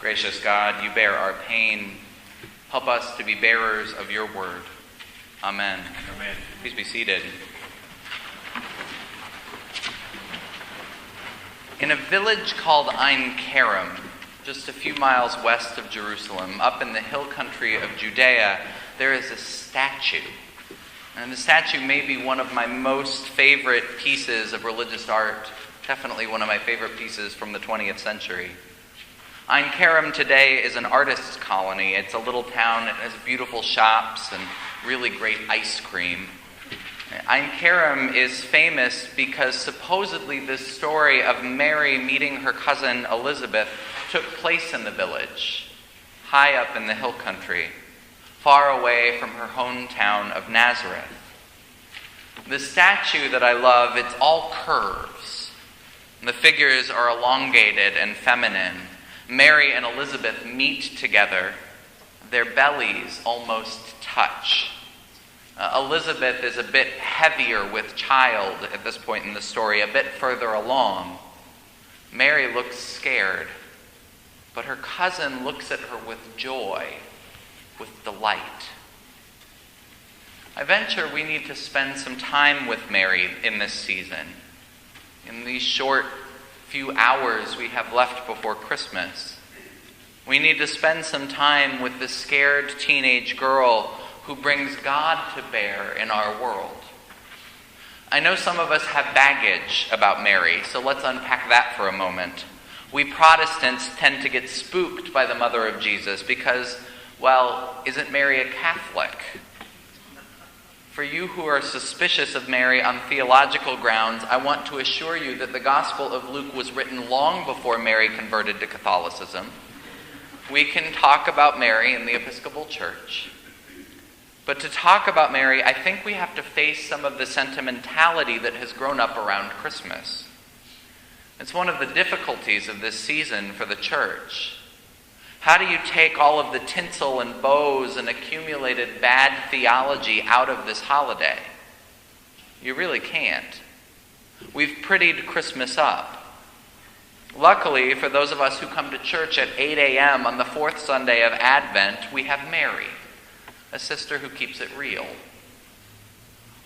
Gracious God, you bear our pain. Help us to be bearers of your word. Amen. Amen. Please be seated. In a village called Ein Kerem, just a few miles west of Jerusalem, up in the hill country of Judea, there is a statue. And the statue may be one of my most favorite pieces of religious art, definitely one of my favorite pieces from the 20th century. Ein Kerem today is an artist's colony. It's a little town. It has beautiful shops and really great ice cream. Ein Kerem is famous because supposedly this story of Mary meeting her cousin Elizabeth took place in the village, high up in the hill country, far away from her hometown of Nazareth. The statue that I love, it's all curves. The figures are elongated and feminine. Mary and Elizabeth meet together. Their bellies almost touch. Elizabeth is a bit heavier with child at this point in the story, a bit further along. Mary looks scared, but her cousin looks at her with joy, with delight. I venture we need to spend some time with Mary in this season. In these short few hours we have left before Christmas, we need to spend some time with the scared teenage girl who brings God to bear in our world. I know some of us have baggage about Mary, so let's unpack that for a moment. We Protestants tend to get spooked by the mother of Jesus because, well, isn't Mary a Catholic? For you who are suspicious of Mary on theological grounds, I want to assure you that the Gospel of Luke was written long before Mary converted to Catholicism. We can talk about Mary in the Episcopal Church. But to talk about Mary, I think we have to face some of the sentimentality that has grown up around Christmas. It's one of the difficulties of this season for the church. How do you take all of the tinsel and bows and accumulated bad theology out of this holiday? You really can't. We've prettied Christmas up. Luckily, for those of us who come to church at 8 a.m. on the fourth Sunday of Advent, we have Mary, a sister who keeps it real.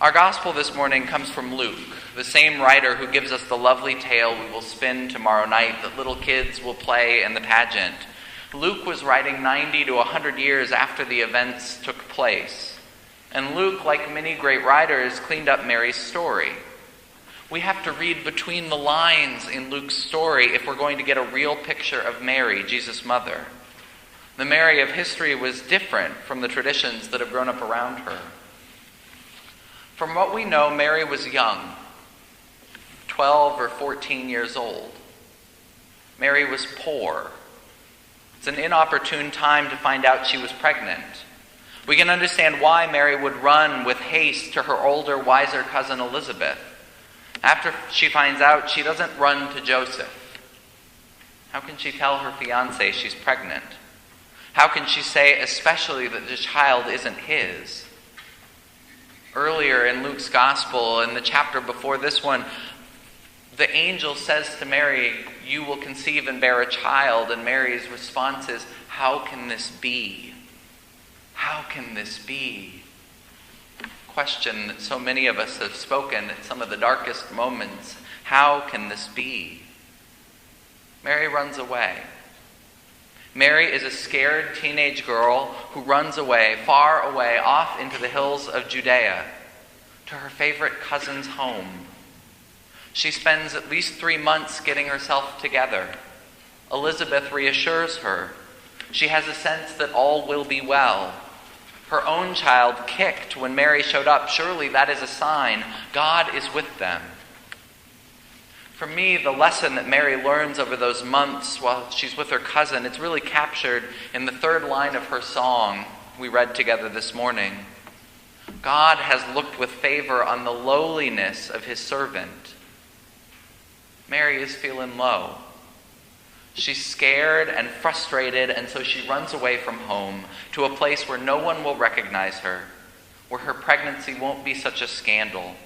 Our gospel this morning comes from Luke, the same writer who gives us the lovely tale we will spin tomorrow night that little kids will play in the pageant. Luke was writing 90 to 100 years after the events took place. And Luke, like many great writers, cleaned up Mary's story. We have to read between the lines in Luke's story if we're going to get a real picture of Mary, Jesus' mother. The Mary of history was different from the traditions that have grown up around her. From what we know, Mary was young, 12 or 14 years old. Mary was poor. It's an inopportune time to find out she was pregnant. We can understand why Mary would run with haste to her older, wiser cousin Elizabeth. After she finds out, she doesn't run to Joseph. How can she tell her fiancé she's pregnant? How can she say especially that the child isn't his? Earlier in Luke's gospel, in the chapter before this one, the angel says to Mary, "You will conceive and bear a child," and Mary's response is, "How can this be? How can this be?" Question that so many of us have spoken at some of the darkest moments. How can this be? Mary runs away. Mary is a scared teenage girl who runs away, far away, off into the hills of Judea, to her favorite cousin's home. She spends at least 3 months getting herself together. Elizabeth reassures her. She has a sense that all will be well. Her own child kicked when Mary showed up. Surely that is a sign God is with them. For me, the lesson that Mary learns over those months while she's with her cousin, it's really captured in the third line of her song we read together this morning. God has looked with favor on the lowliness of his servant. Mary is feeling low. She's scared and frustrated, and so she runs away from home to a place where no one will recognize her, where her pregnancy won't be such a scandal.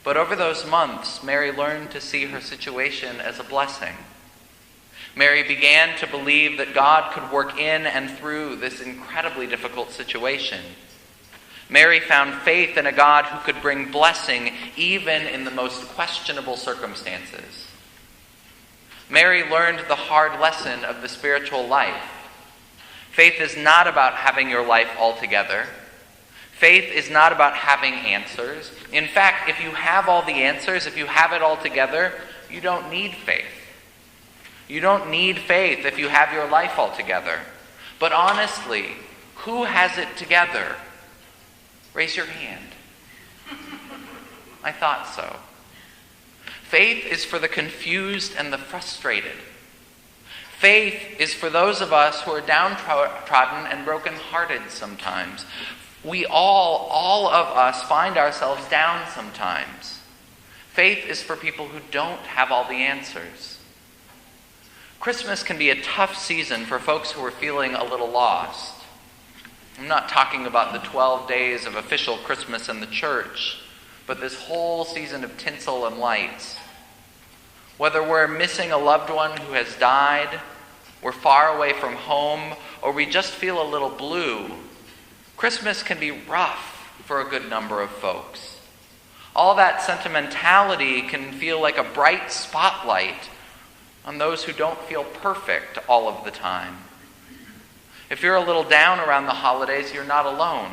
But over those months, Mary learned to see her situation as a blessing. Mary began to believe that God could work in and through this incredibly difficult situation. Mary found faith in a God who could bring blessing even in the most questionable circumstances. Mary learned the hard lesson of the spiritual life. Faith is not about having your life all together. Faith is not about having answers. In fact, if you have all the answers, if you have it all together, you don't need faith. You don't need faith if you have your life all together. But honestly, who has it together? Raise your hand. I thought so. Faith is for the confused and the frustrated. Faith is for those of us who are downtrodden and brokenhearted sometimes. We all of us find ourselves down sometimes. Faith is for people who don't have all the answers. Christmas can be a tough season for folks who are feeling a little lost. I'm not talking about the 12 days of official Christmas in the church, but this whole season of tinsel and lights. Whether we're missing a loved one who has died, we're far away from home, or we just feel a little blue, Christmas can be rough for a good number of folks. All that sentimentality can feel like a bright spotlight on those who don't feel perfect all of the time. If you're a little down around the holidays, you're not alone.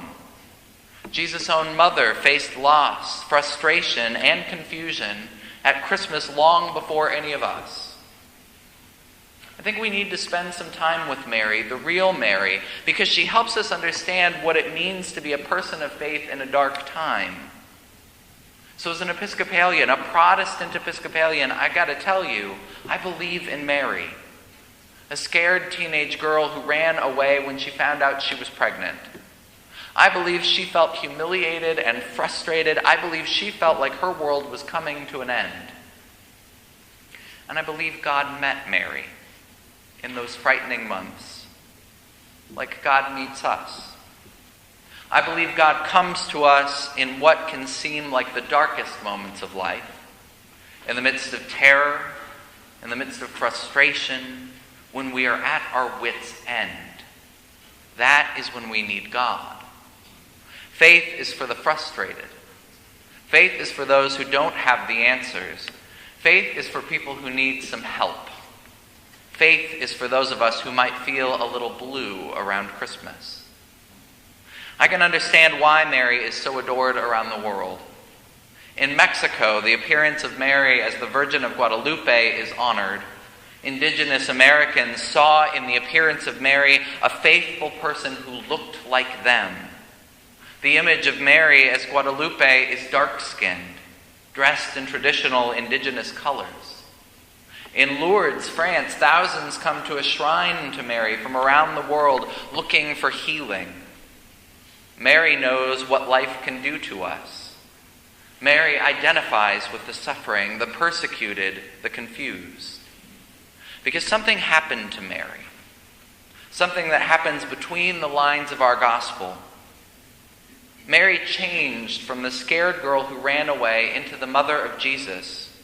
Jesus' own mother faced loss, frustration, and confusion at Christmas long before any of us. I think we need to spend some time with Mary, the real Mary, because she helps us understand what it means to be a person of faith in a dark time. So as an Episcopalian, a Protestant Episcopalian, I got to tell you, I believe in Mary, a scared teenage girl who ran away when she found out she was pregnant. I believe she felt humiliated and frustrated. I believe she felt like her world was coming to an end. And I believe God met Mary in those frightening months, like God meets us. I believe God comes to us in what can seem like the darkest moments of life, in the midst of terror, in the midst of frustration, when we are at our wits' end. That is when we need God. Faith is for the frustrated. Faith is for those who don't have the answers. Faith is for people who need some help. Faith is for those of us who might feel a little blue around Christmas. I can understand why Mary is so adored around the world. In Mexico, the appearance of Mary as the Virgin of Guadalupe is honored. Indigenous Americans saw in the appearance of Mary a faithful person who looked like them. The image of Mary as Guadalupe is dark-skinned, dressed in traditional indigenous colors. In Lourdes, France, thousands come to a shrine to Mary from around the world looking for healing. Mary knows what life can do to us. Mary identifies with the suffering, the persecuted, the confused. Because something happened to Mary. Something that happens between the lines of our gospel. Mary changed from the scared girl who ran away into the mother of Jesus,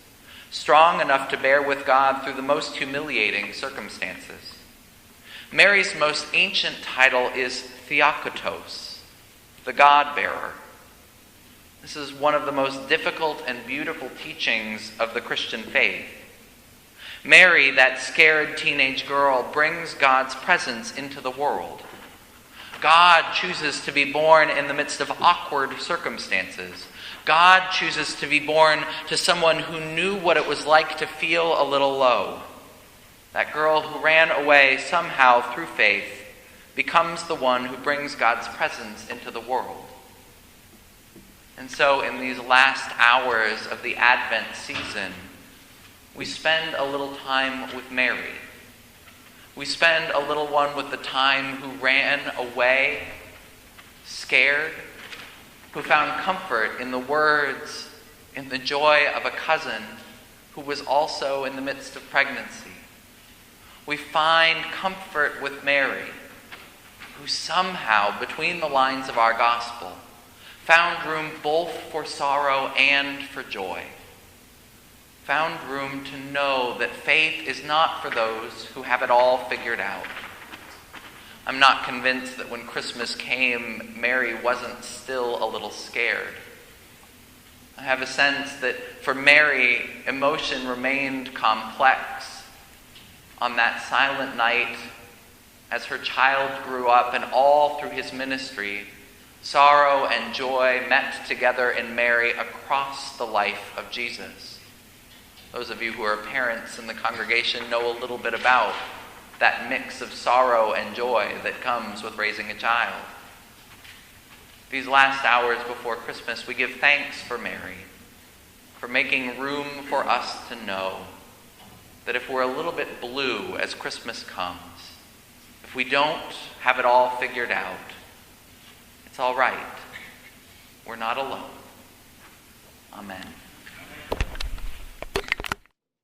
strong enough to bear with God through the most humiliating circumstances. Mary's most ancient title is Theokotos, the God-bearer. This is one of the most difficult and beautiful teachings of the Christian faith. Mary, that scared teenage girl, brings God's presence into the world. God chooses to be born in the midst of awkward circumstances. God chooses to be born to someone who knew what it was like to feel a little low. That girl who ran away somehow through faith becomes the one who brings God's presence into the world. And so in these last hours of the Advent season, we spend a little time with Mary. We spend a little one with the time who ran away, scared, who found comfort in the words, in the joy of a cousin who was also in the midst of pregnancy. We find comfort with Mary, who somehow, between the lines of our gospel, found room both for sorrow and for joy. found room to know that faith is not for those who have it all figured out. I'm not convinced that when Christmas came, Mary wasn't still a little scared. I have a sense that for Mary, emotion remained complex on that silent night as her child grew up, and all through his ministry, sorrow and joy met together in Mary across the life of Jesus. Those of you who are parents in the congregation know a little bit about that mix of sorrow and joy that comes with raising a child. These last hours before Christmas, we give thanks for Mary, for making room for us to know that if we're a little bit blue as Christmas comes, if we don't have it all figured out, it's all right. We're not alone. Amen.